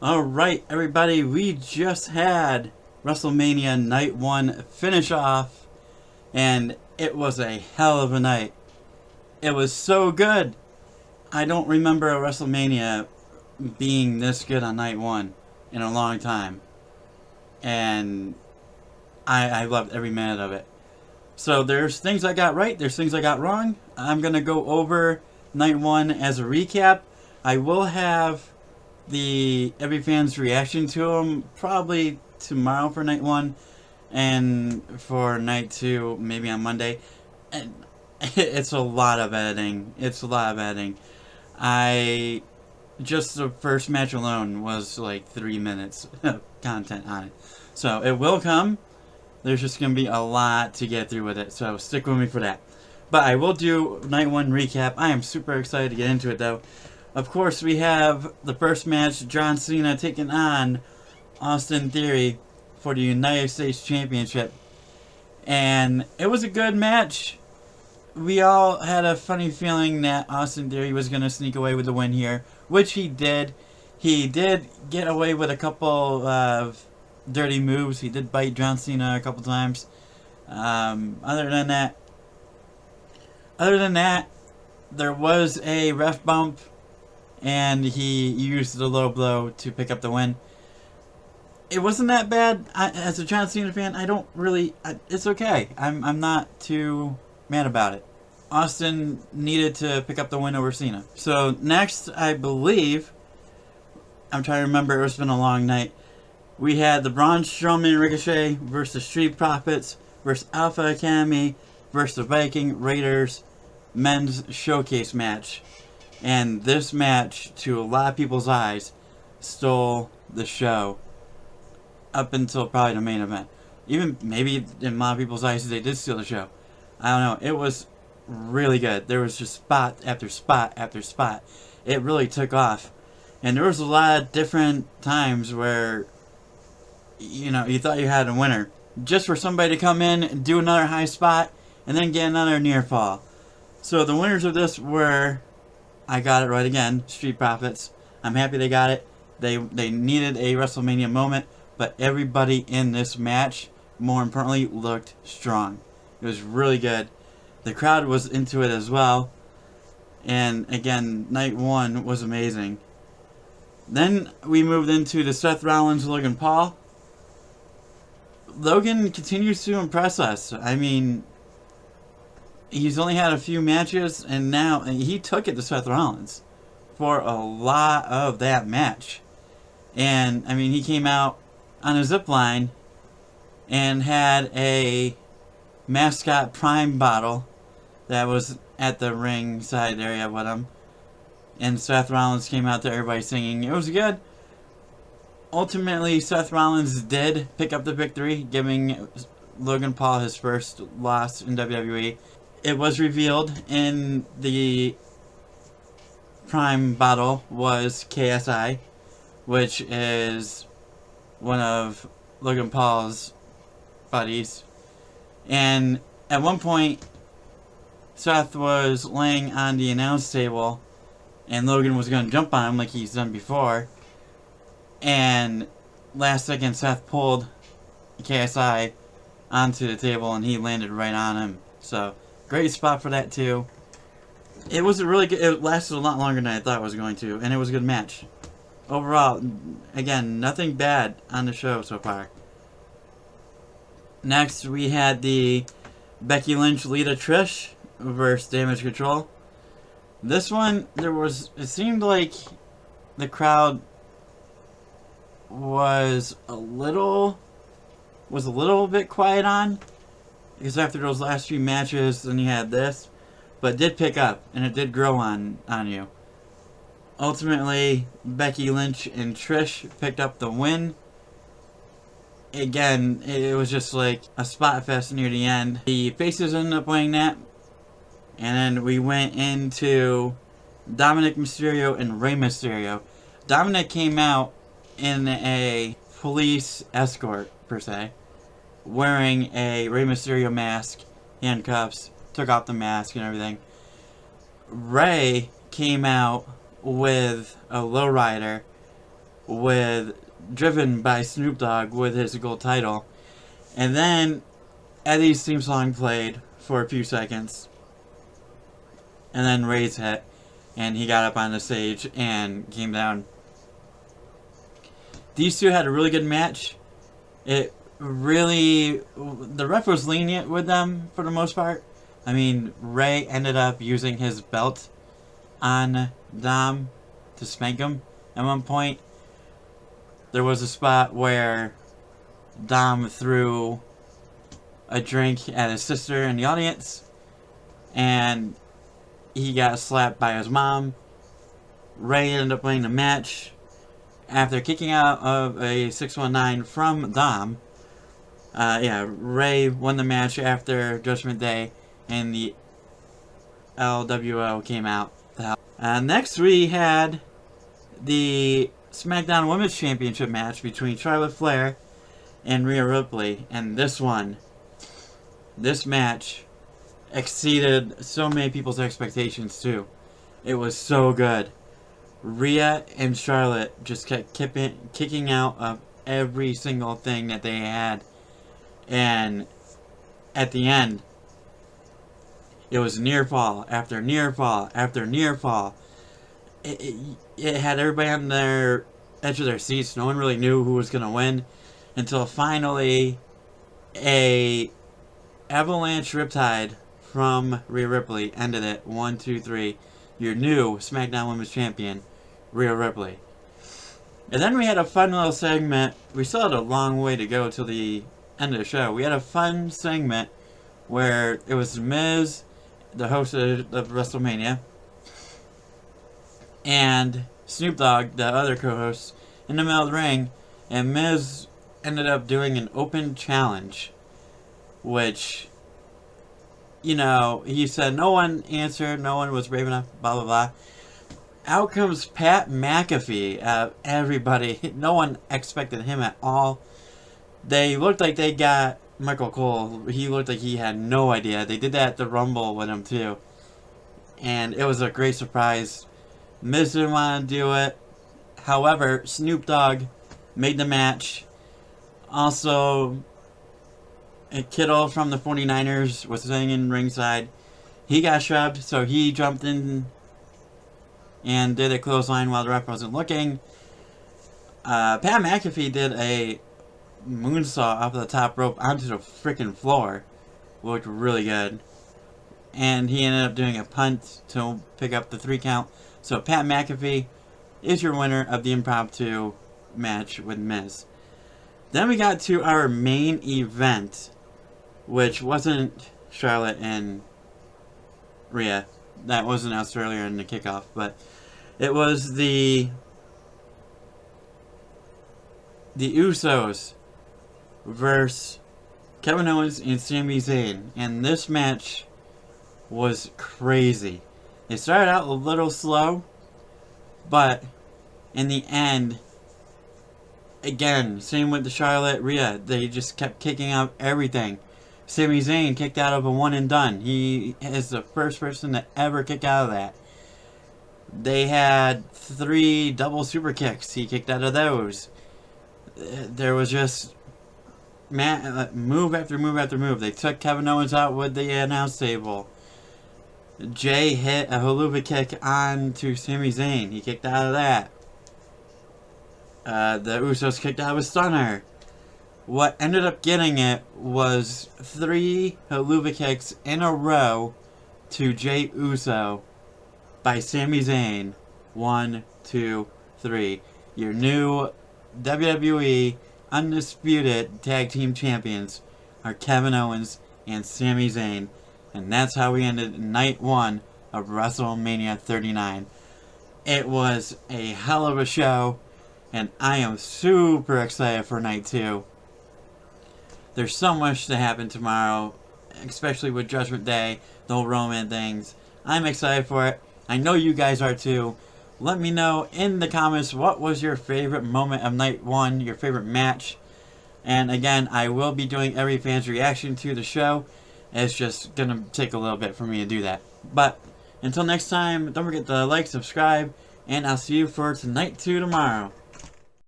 Alright, everybody, we just had WrestleMania Night 1 finish off, and it was a hell of a night. It was so good. I don't remember a WrestleMania being this good on Night 1 in a long time. And I loved every minute of it. So there's things I got right, there's things I got wrong. I'm going to go over Night 1 as a recap. I will have the every fan's reaction to them probably tomorrow for Night 1, and for Night 2 maybe on Monday. And it's a lot of editing. I just the first match alone was like 3 minutes of content on it, so it will come. There's just gonna be a lot to get through with it, so stick with me for that. But I will do Night 1 recap. I am super excited to get into it though. Of course, we have the first match, John Cena taking on Austin Theory for the United States Championship. And it was a good match. We all had a funny feeling that Austin Theory was going to sneak away with the win here, which he did. He did get away with a couple of dirty moves. He did bite John Cena a couple times. Other than that, there was a ref bump, and he used the low blow to pick up the win. It wasn't that bad. As a John Cena fan, I don't really... it's okay. I'm not too mad about it. Austin needed to pick up the win over Cena. So next, I believe... I'm trying to remember. It's been a long night. We had the Braun Strowman Ricochet versus Street Profits versus Alpha Academy versus the Viking Raiders men's showcase match. And this match, to a lot of people's eyes, stole the show up until probably the main event. Even maybe in a lot of people's eyes, they did steal the show. I don't know. It was really good. There was just spot after spot after spot. It really took off. And there was a lot of different times where, you thought you had a winner. Just for somebody to come in and do another high spot and then get another near fall. So the winners of this were... I got it right again, Street Profits. I'm happy they got it. They needed a WrestleMania moment, but everybody in this match, more importantly, looked strong. It was really good. The crowd was into it as well. And again, Night 1 was amazing. Then we moved into the Seth Rollins Logan Paul. Logan continues to impress us. I mean, he's only had a few matches, and now he took it to Seth Rollins for a lot of that match. And, I mean, he came out on a zip line and had a mascot Prime bottle that was at the ring side area with him. And Seth Rollins came out there, everybody singing. It was good. Ultimately, Seth Rollins did pick up the victory, giving Logan Paul his first loss in WWE. It was revealed in the Prime bottle was KSI, which is one of Logan Paul's buddies. And at one point, Seth was laying on the announce table, and Logan was going to jump on him like he's done before. And last second, Seth pulled KSI onto the table, and he landed right on him. So... great spot for that too. It was a really good... it lasted a lot longer than I thought it was going to, and it was a good match. Overall, again, nothing bad on the show so far. Next, we had the Becky Lynch, Lita, Trish versus Damage Control. This one, it seemed like the crowd was a little bit quiet on. Because after those last few matches, then you had this. But it did pick up, and it did grow on you. Ultimately, Becky Lynch and Trish picked up the win. Again, it was just like a spot fest near the end. The faces ended up winning that. And then we went into Dominic Mysterio and Rey Mysterio. Dominic came out in a police escort, per se, wearing a Rey Mysterio mask, handcuffs, took off the mask and everything. Rey came out with a lowrider driven by Snoop Dogg with his gold title. And then Eddie's theme song played for a few seconds. And then Ray's hit. And he got up on the stage and came down. These two had a really good match. The ref was lenient with them for the most part. I mean, Ray ended up using his belt on Dom to spank him at one point. There was a spot where Dom threw a drink at his sister in the audience, and he got slapped by his mom. Ray ended up winning the match after kicking out of a 619 from Dom. Ray won the match after Judgment Day, and the LWO came out. Next, we had the SmackDown Women's Championship match between Charlotte Flair and Rhea Ripley, and this match exceeded so many people's expectations too. It was so good. Rhea and Charlotte just kept kicking out of every single thing that they had, and at the end, it was near fall after near fall after near fall. It had everybody on their edge of their seats. No one really knew who was going to win until finally a avalanche riptide from Rhea Ripley ended it. 1, 2, 3. Your new SmackDown Women's Champion, Rhea Ripley. And then we had a fun little segment. We still had a long way to go till the end of the show. We had a fun segment where it was Miz, the host of WrestleMania, and Snoop Dogg, the other co-host, in the middle of the ring, and Miz ended up doing an open challenge, which, he said no one answered, no one was brave enough, blah, blah, blah. Out comes Pat McAfee. Everybody, no one expected him at all. They looked like they got Michael Cole. He looked like he had no idea. They did that at the Rumble with him too. And it was a great surprise. Miz didn't want to do it. However, Snoop Dogg made the match. Also, Kittle from the 49ers was sitting in ringside. He got shoved, so he jumped in and did a clothesline while the ref wasn't looking. Pat McAfee did a moonsault off the top rope onto the freaking floor. Looked really good. And he ended up doing a punt to pick up the 3 count. So Pat McAfee is your winner of the impromptu match with Miz. Then we got to our main event, which wasn't Charlotte and Rhea. That was announced earlier in the kickoff, but it was the Ussos versus Kevin Owens and Sami Zayn, and this match was crazy. It started out a little slow, but in the end, again, same with the Charlotte Rhea, they just kept kicking out everything. Sami Zayn kicked out of a one and done. He is the first person to ever kick out of that. They had 3 double super kicks. He kicked out of those. There was just move after move after move. They took Kevin Owens out with the announce table. Jay hit a haluva kick onto Sami Zayn. He kicked out of that. The Usos kicked out of a stunner. What ended up getting it was 3 haluva kicks in a row to Jay Uso by Sami Zayn. 1, 2, 3. Your new WWE Undisputed Tag Team Champions are Kevin Owens and Sami Zayn. And that's how we ended night 1 of WrestleMania 39. It was a hell of a show, and I am super excited for night 2. There's so much to happen tomorrow, especially with Judgment Day, the whole Roman things. I'm excited for it. I know you guys are too. Let me know in the comments what was your favorite moment of night 1, your favorite match. And again, I will be doing every fan's reaction to the show. It's just going to take a little bit for me to do that. But until next time, don't forget to like, subscribe, and I'll see you for tonight 2 tomorrow.